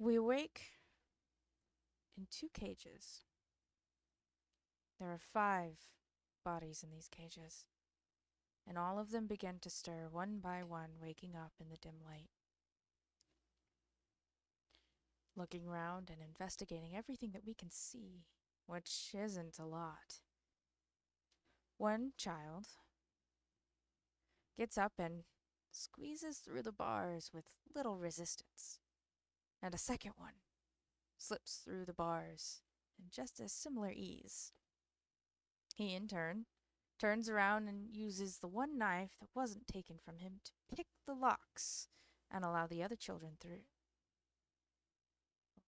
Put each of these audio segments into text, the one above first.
We wake in 2 cages. There are 5 bodies in these cages, and all of them begin to stir one by one, waking up in the dim light. Looking around and investigating everything that we can see, which isn't a lot. One child gets up and squeezes through the bars with little resistance, and a second one slips through the bars in just as similar ease. He, in turn, turns around and uses the one knife that wasn't taken from him to pick the locks and allow the other children through.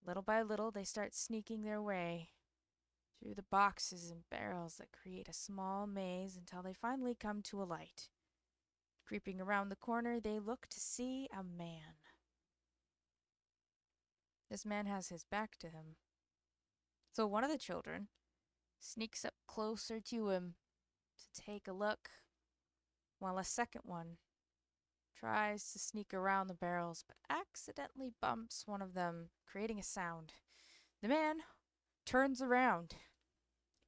Little by little, they start sneaking their way through the boxes and barrels that create a small maze until they finally come to a light. Creeping around the corner, they look to see a man. This man has his back to him. So one of the children sneaks up closer to him to take a look, while a second one tries to sneak around the barrels but accidentally bumps one of them, creating a sound. The man turns around.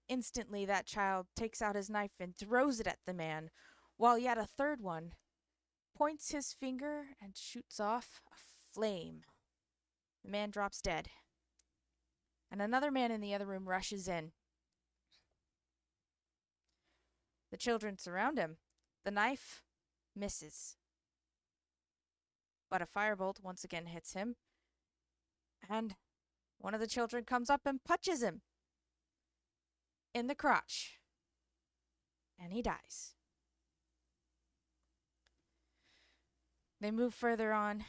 Instantly, that child takes out his knife and throws it at the man, while yet a third one points his finger and shoots off a flame. The man drops dead, and another man in the other room rushes in. The children surround him. The knife misses, but a firebolt once again hits him, and one of the children comes up and punches him in the crotch, and he dies. They move further on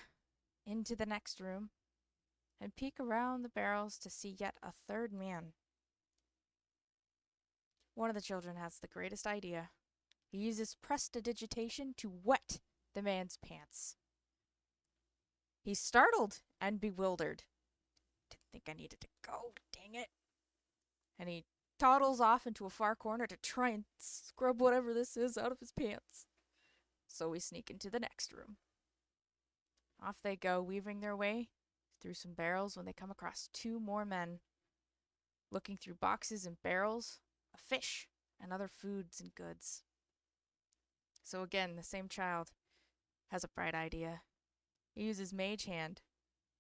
into the next room and peek around the barrels to see yet a third man. One of the children has the greatest idea. He uses prestidigitation to wet the man's pants. He's startled and bewildered. Didn't think I needed to go, dang it. And he toddles off into a far corner to try and scrub whatever this is out of his pants. So we sneak into the next room. Off they go, weaving their way through some barrels when they come across 2 more men, looking through boxes and barrels of fish and other foods and goods. So again, the same child has a bright idea. He uses Mage Hand,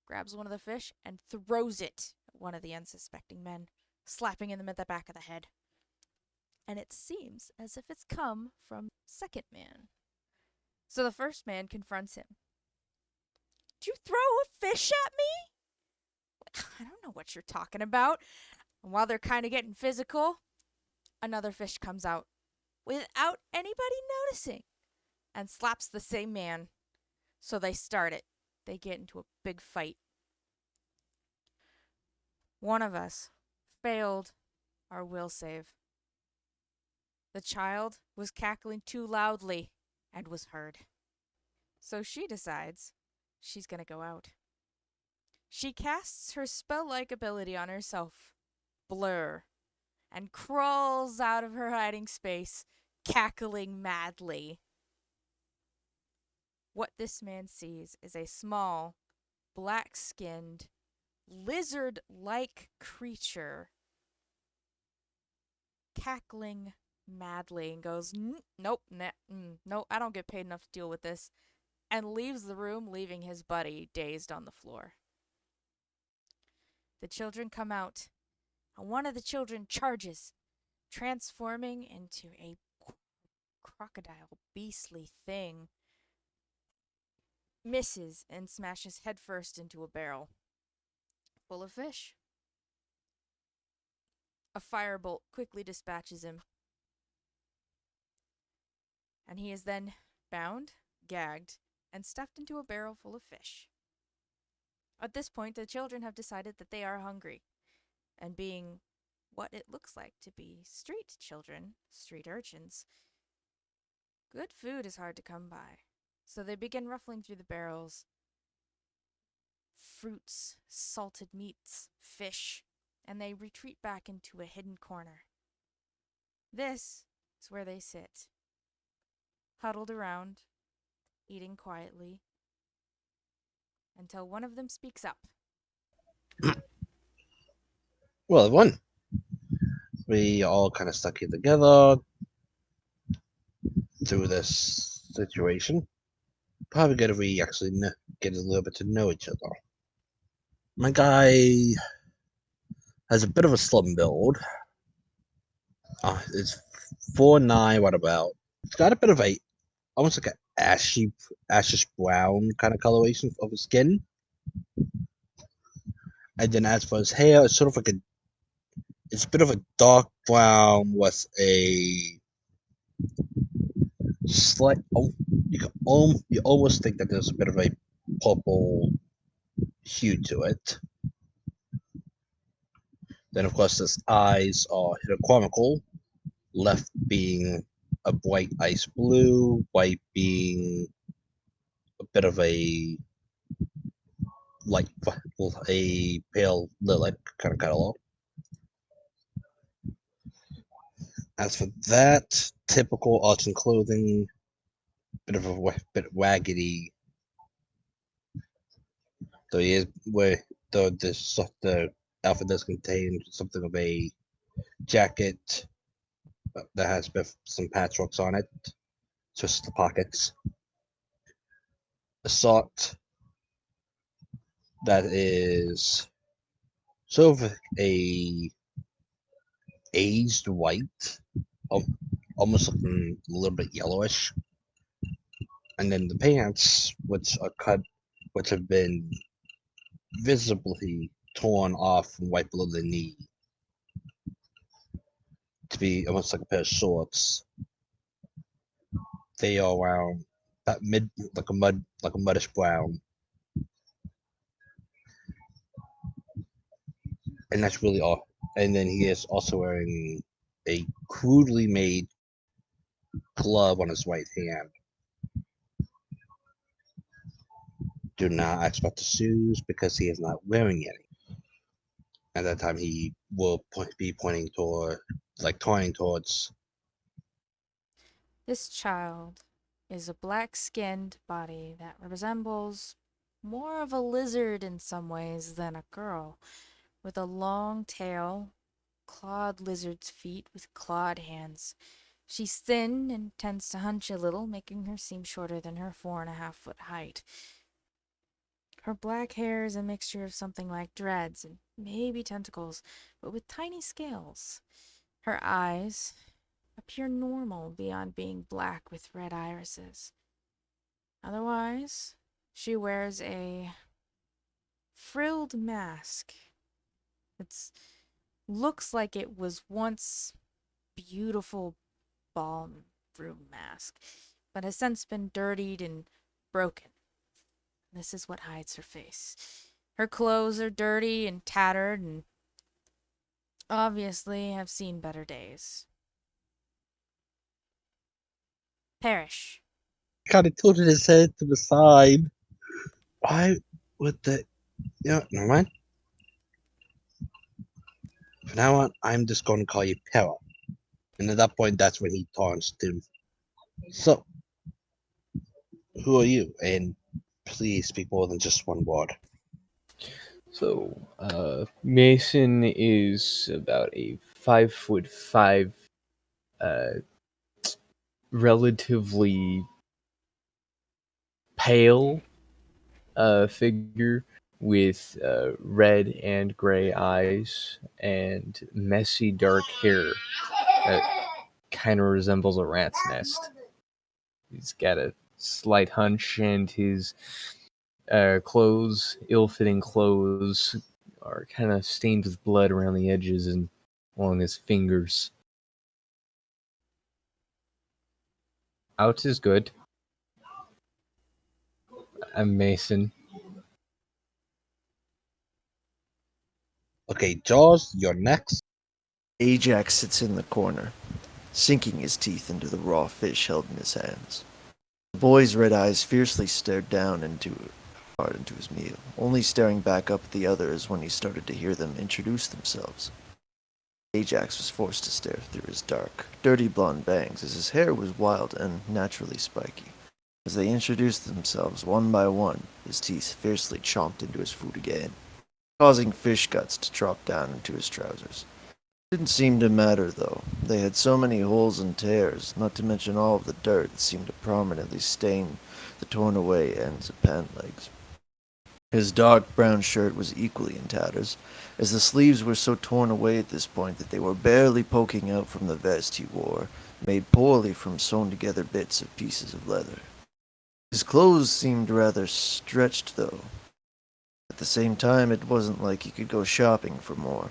grabs one of the fish, and throws it at one of the unsuspecting men, slapping him at the back of the head. And it seems as if it's come from second man. So the first man confronts him. Did you throw a fish at me? I don't know what you're talking about. And while they're kind of getting physical, another fish comes out without anybody noticing and slaps the same man. So they start it. They get into a big fight. One of us failed our will save. The child was cackling too loudly and was heard. So she decides she's going to go out. She casts her spell-like ability on herself, Blur, and crawls out of her hiding space, cackling madly. What this man sees is a small, black-skinned, lizard-like creature cackling madly and goes, nope, no, I don't get paid enough to deal with this, and leaves the room, leaving his buddy dazed on the floor. The children come out, and one of the children charges, transforming into a crocodile beastly thing, misses and smashes headfirst into a barrel full of fish. A firebolt quickly dispatches him, and he is then bound, gagged, and stuffed into a barrel full of fish. At this point, the children have decided that they are hungry, and being what it looks like to be street children, street urchins, good food is hard to come by. So they begin ruffling through the barrels. Fruits, salted meats, fish, and they retreat back into a hidden corner. This is where they sit, huddled around, eating quietly, until one of them speaks up. Well, everyone, we all kind of stuck here together through this situation. Probably good if we actually get a little bit to know each other. My guy has a bit of a slum build. It's 4'9", what about? It's got a bit of a almost like a ashish brown kind of coloration of his skin. And then as for his hair, it's sort of like it's a bit of a dark brown with a slight. You almost think that there's a bit of a purple hue to it. Then, of course, his eyes are hydrochromical, left being a bright ice blue, white being a bit of a light, a pale lilac kind of color. As for that, typical arts and clothing, bit of a bit raggedy. Though he is where the outfit does contain something of a jacket that has some patchworks on it, just the pockets. A sock that is sort of a aged white, almost looking a little bit yellowish, and then the pants, which have been visibly torn off from right below the knee to be almost like a pair of shorts. They are around that mid, like a muddish brown, and that's really all. And then he is also wearing a crudely made glove on his right hand. Do not expect the shoes because he is not wearing any. At that time, he will be pointing toward, like pointing towards. This child is a black-skinned body that resembles more of a lizard in some ways than a girl, with a long tail, clawed lizard's feet with clawed hands. She's thin and tends to hunch a little, making her seem shorter than her 4.5-foot height. Her black hair is a mixture of something like dreads and maybe tentacles, but with tiny scales. Her eyes appear normal beyond being black with red irises. Otherwise, she wears a frilled mask. It looks like it was once beautiful ballroom mask, but has since been dirtied and broken. This is what hides her face. Her clothes are dirty and tattered and obviously have seen better days. Perish. Kind of tilted his head to the side. Why would the? Never mind. From now on, I'm just going to call you Para. And at that point, that's when he taunts him. So, who are you? And please speak more than just one word. So, Mason is about a 5'5", uh, relatively pale figure with red and gray eyes and messy dark hair that kind of resembles a rat's nest. He's got a slight hunch, and his clothes, ill-fitting clothes, are kind of stained with blood around the edges and along his fingers. Out is good. I'm Mason. Okay, Jaws, you're next. Ajax sits in the corner, sinking his teeth into the raw fish held in his hands. The boy's red eyes fiercely stared down hard into his meal, only staring back up at the others when he started to hear them introduce themselves. Ajax was forced to stare through his dark, dirty blonde bangs as his hair was wild and naturally spiky. As they introduced themselves one by one, his teeth fiercely chomped into his food again. causing fish guts to drop down into his trousers. Didn't seem to matter, though. They had so many holes and tears, not to mention all of the dirt that seemed to prominently stain the torn-away ends of pant legs. His dark brown shirt was equally in tatters, as the sleeves were so torn away at this point that they were barely poking out from the vest he wore, made poorly from sewn-together bits of pieces of leather. His clothes seemed rather stretched, though. At the same time, it wasn't like he could go shopping for more.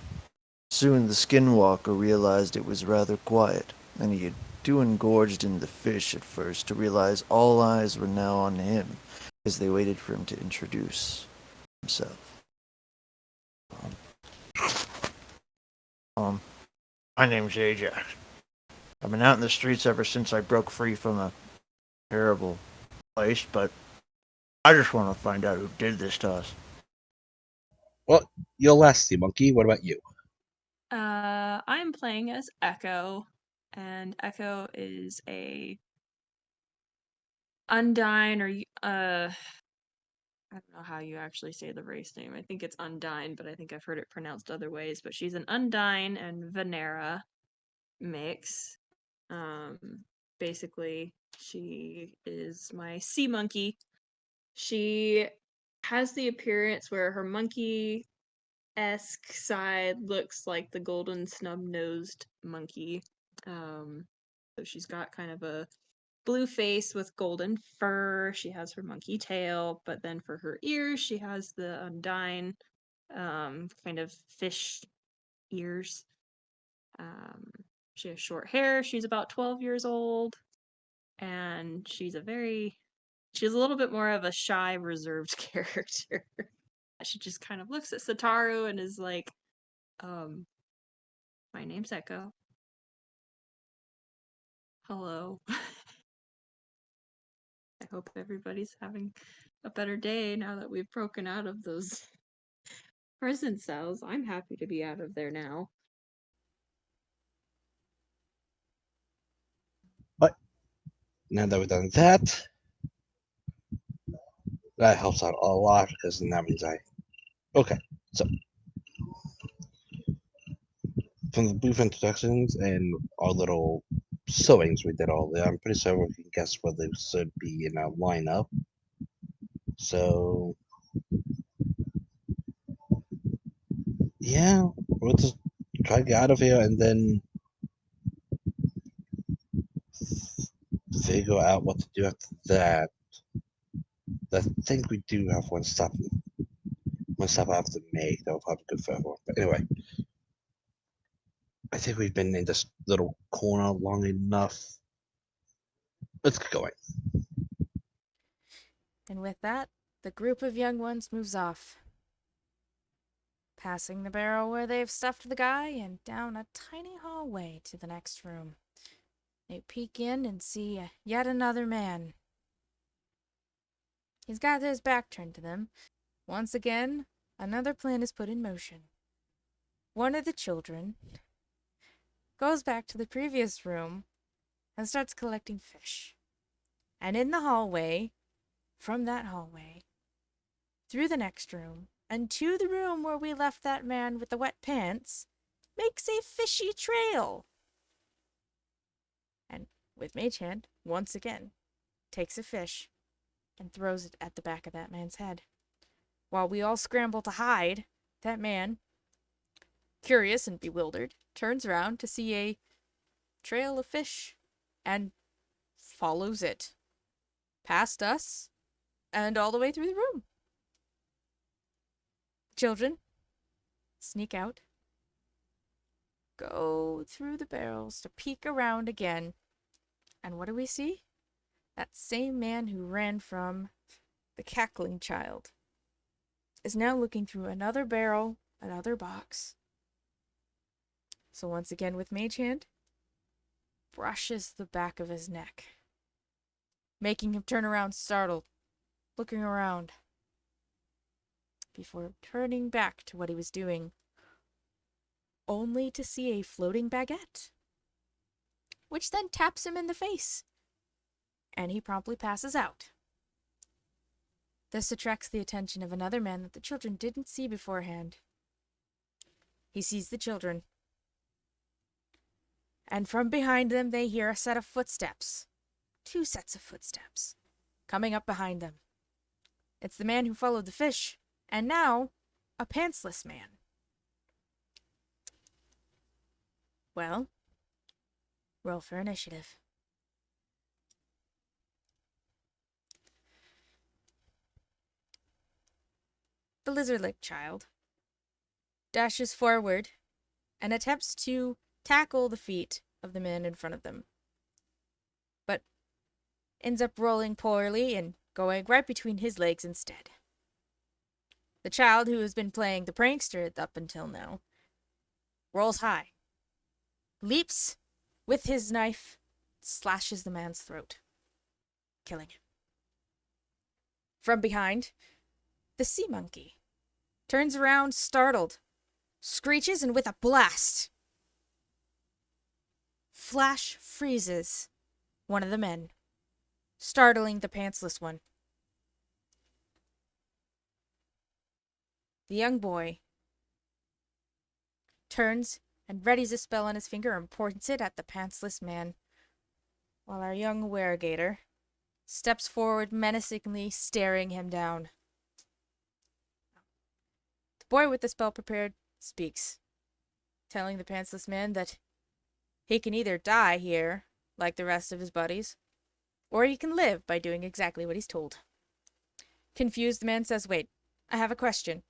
Soon the skinwalker realized it was rather quiet, and he had too engorged in the fish at first to realize all eyes were now on him as they waited for him to introduce himself. My name's Ajax. I've been out in the streets ever since I broke free from a terrible place, but I just want to find out who did this to us. Well, you're last, you monkey. What about you? I'm playing as Echo, and Echo is a Undyne, or I don't know how you actually say the race name. I think it's Undyne, but I think I've heard it pronounced other ways. But she's an Undyne and Venera mix. Basically, she is my sea monkey. She has the appearance where her monkey-esque side looks like the golden snub-nosed monkey. So she's got kind of a blue face with golden fur. She has her monkey tail, but then for her ears, she has the Undyne kind of fish ears. She has short hair. She's about 12 years old, and she's a little bit more of a shy, reserved character. She just kind of looks at Seitaru and is like, my name's Echo. Hello. I hope everybody's having a better day now that we've broken out of those prison cells. I'm happy to be out of there now. But now that we've done that, that helps out a lot because then that means Okay, so from the brief introductions and our little sewings we did all there, I'm pretty sure we can guess where they should be in our lineup. So yeah, we'll just try to get out of here and then figure out what to do after that. I think we do have one stop I have to make that will probably go for everyone. But anyway, I think we've been in this little corner long enough. Let's get going. And with that, the group of young ones moves off, passing the barrel where they've stuffed the guy and down a tiny hallway to the next room. They peek in and see yet another man. He's got his back turned to them. Once again, another plan is put in motion. One of the children goes back to the previous room and starts collecting fish. And in the hallway, from that hallway, through the next room, and to the room where we left that man with the wet pants, makes a fishy trail. And with Mage Hand, once again, takes a fish and throws it at the back of that man's head. While we all scramble to hide, that man, curious and bewildered, turns around to see a trail of fish and follows it past us and all the way through the room. Children sneak out, go through the barrels to peek around again, and what do we see? That same man who ran from the cackling child is now looking through another barrel, another box. So once again with Mage Hand, brushes the back of his neck, making him turn around startled, looking around, before turning back to what he was doing, only to see a floating baguette, which then taps him in the face, and he promptly passes out. This attracts the attention of another man that the children didn't see beforehand. He sees the children. And from behind them, they hear a set of footsteps. 2 sets of footsteps. Coming up behind them. It's the man who followed the fish. And now, a pantsless man. Well, roll for initiative. The lizard-like child dashes forward and attempts to tackle the feet of the man in front of them, but ends up rolling poorly and going right between his legs instead. The child, who has been playing the prankster up until now, rolls high, leaps with his knife, slashes the man's throat, killing him. From behind, the sea monkey turns around, startled, screeches, and with a blast, flash freezes one of the men, startling the pantsless one. The young boy turns and readies a spell on his finger and points it at the pantsless man, while our young weregator steps forward menacingly, staring him down. The boy with the spell prepared speaks, telling the pantsless man that he can either die here, like the rest of his buddies, or he can live by doing exactly what he's told. Confused, the man says, "Wait, I have a question."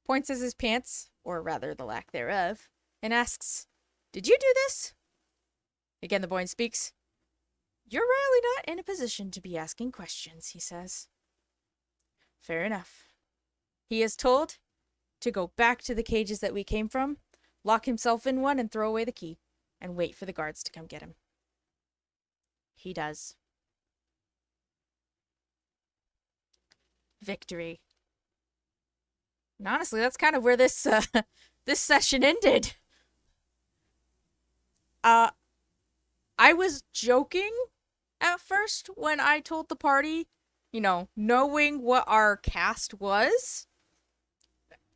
Points at his pants, or rather the lack thereof, and asks, "Did you do this?" Again the boy speaks. "You're really not in a position to be asking questions," he says. Fair enough. He is told to go back to the cages that we came from, lock himself in one and throw away the key, and wait for the guards to come get him. He does. Victory. And honestly, that's kind of where this this session ended. I was joking at first when I told the party, knowing what our cast was.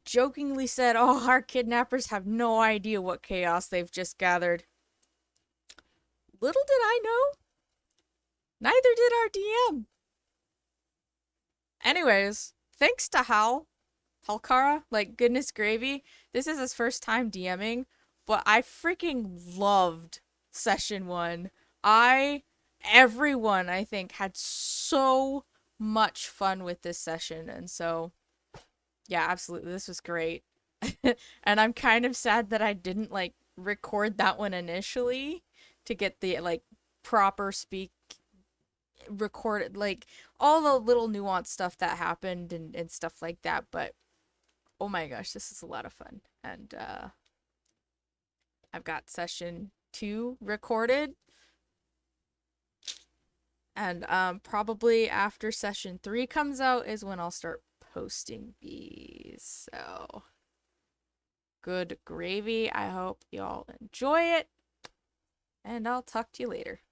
Jokingly said, "Oh, our kidnappers have no idea what chaos they've just gathered." Little did I know, neither did our DM. Anyways, thanks to Halkara, like goodness gravy. This is his first time DMing, but I freaking loved session 1. Everyone, I think, had so much fun with this session, and so yeah, absolutely, this was great. And I'm kind of sad that I didn't record that one initially to get the proper speak recorded, all the little nuanced stuff that happened and stuff like that. But oh my gosh, this is a lot of fun. And I've got session 2 recorded, and probably after session 3 comes out is when I'll start posting these. So good gravy. I hope y'all enjoy it, and I'll talk to you later.